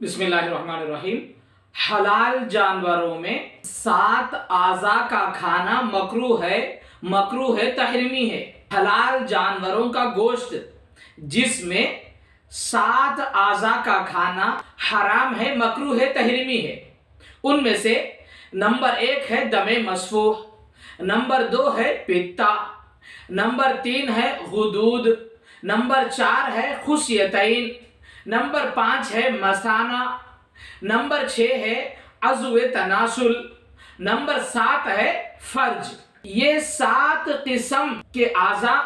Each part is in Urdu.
بسم اللہ الرحمن الرحیم۔ حلال جانوروں میں 7 اعضاء کا کھانا مکروہ ہے، تحریمی ہے۔ حلال جانوروں کا گوشت جس میں 7 اعضاء کا کھانا حرام ہے، مکروہ ہے، تحریمی ہے۔ ان میں سے نمبر 1 ہے دم مسفوح، نمبر 2 ہے پتا، نمبر 3 ہے غدود، نمبر 4 ہے خصیتین، نمبر 5 ہے مثانہ، نمبر 6 ہے عضو تناسل، نمبر 7 ہے فرج۔ یہ 7 قسم کے اعضاء،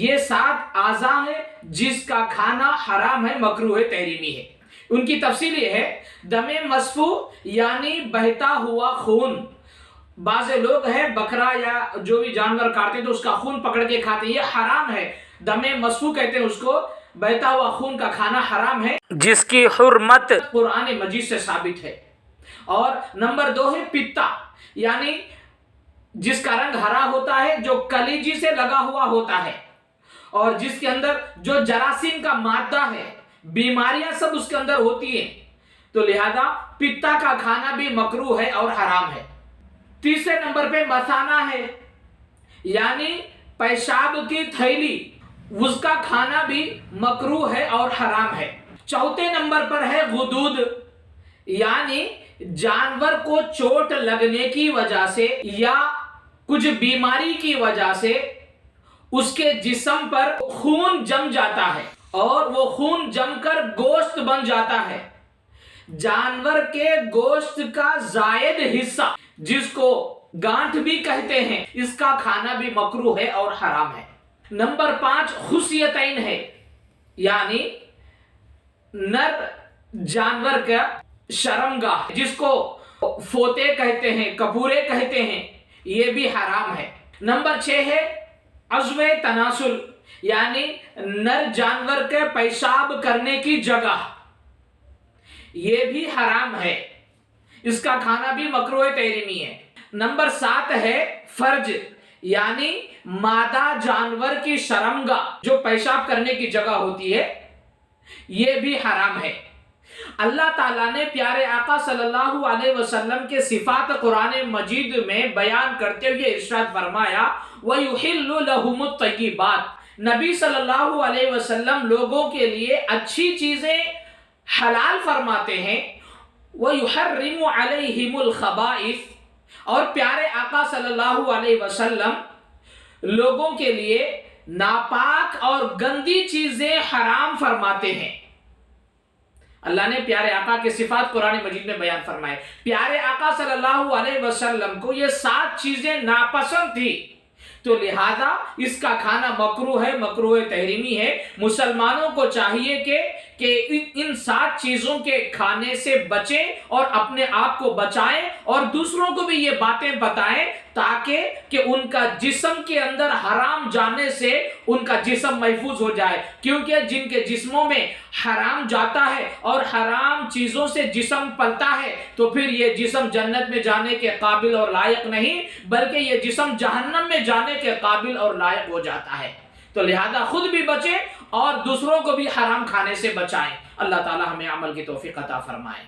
یہ 7 اعضاء ہیں جس کا کھانا حرام ہے، مکروہ ہے، تحریمی ہے۔ ان کی تفصیل یہ ہے، دم مسفوح یعنی بہتا ہوا خون۔ بعض لوگ ہیں بکرا یا جو بھی جانور کاٹتے ہیں تو اس کا خون پکڑ کے کھاتے ہیں، یہ حرام ہے۔ دم مسفوح کہتے ہیں اس کو، بہتا ہوا خون کا کھانا حرام ہے، جس کی حرمت قرآن مجید سے ثابت ہے۔ اور نمبر 2 ہے پتا، یعنی جس کا رنگ ہرا ہوتا ہے، جو کلیجی سے لگا ہوا ہوتا ہے اور جس کے اندر جو جراثیم کا مادہ ہے، بیماریاں سب اس کے اندر ہوتی ہیں، تو لہذا پتا کا کھانا بھی مکروہ ہے اور حرام ہے۔ تیسرے نمبر پہ مثانہ ہے، یعنی پیشاب کی تھیلی، اس کا کھانا بھی مکروہ ہے اور حرام ہے۔ چوتھے نمبر پر ہے غدود، یعنی جانور کو چوٹ لگنے کی وجہ سے یا کچھ بیماری کی وجہ سے اس کے جسم پر خون جم جاتا ہے اور وہ خون جم کر گوشت بن جاتا ہے۔ جانور کے گوشت کا زائد حصہ، جس کو گانٹھ بھی کہتے ہیں، اس کا کھانا بھی مکروہ ہے اور حرام ہے۔ نمبر 5 خصیتین ہے، یعنی نر جانور کا شرمگاہ، جس کو فوطے کہتے ہیں، کپورے کہتے ہیں، یہ بھی حرام ہے۔ نمبر 6 ہے عضو تناسل، یعنی نر جانور کے پیشاب کرنے کی جگہ، یہ بھی حرام ہے، اس کا کھانا بھی مکروہ تحریمی ہے۔ نمبر 7 ہے فرج، یعنی مادہ جانور کی شرمگاہ، جو پیشاب کرنے کی جگہ ہوتی ہے، یہ بھی حرام ہے۔ اللہ تعالیٰ نے پیارے آقا صلی اللہ علیہ وسلم کے صفات قرآن مجید میں بیان کرتے ہوئے ارشاد فرمایا، وَيُحِلُّ لَهُمُ الطَّيِّبَاتِ، نبی صلی اللہ علیہ وسلم لوگوں کے لیے اچھی چیزیں حلال فرماتے ہیں، وَيُحَرِّمُ عَلَيْهِمُ الْخَبَائِثِ، اور پیارے آقا صلی اللہ علیہ وسلم لوگوں کے لیے ناپاک اور گندی چیزیں حرام فرماتے ہیں۔ اللہ نے پیارے آقا کے صفات قرآن مجید میں بیان فرمائے۔ پیارے آقا صلی اللہ علیہ وسلم کو یہ 7 چیزیں ناپسند تھی، تو لہذا اس کا کھانا مکروہ ہے، مکروہ تحریمی ہے۔ مسلمانوں کو چاہیے کہ ان 7 چیزوں کے کھانے سے بچیں اور اپنے آپ کو بچائیں اور دوسروں کو بھی یہ باتیں بتائیں، تاکہ کہ ان کا جسم کے اندر حرام جانے سے ان کا جسم محفوظ ہو جائے، کیونکہ جن کے جسموں میں حرام جاتا ہے اور حرام چیزوں سے جسم پلتا ہے تو پھر یہ جسم جنت میں جانے کے قابل اور لائق نہیں، بلکہ یہ جسم جہنم میں جانے کے قابل اور لائق ہو جاتا ہے۔ تو لہذا خود بھی بچیں اور دوسروں کو بھی حرام کھانے سے بچائیں۔ اللہ تعالی ہمیں عمل کی توفیق عطا فرمائے۔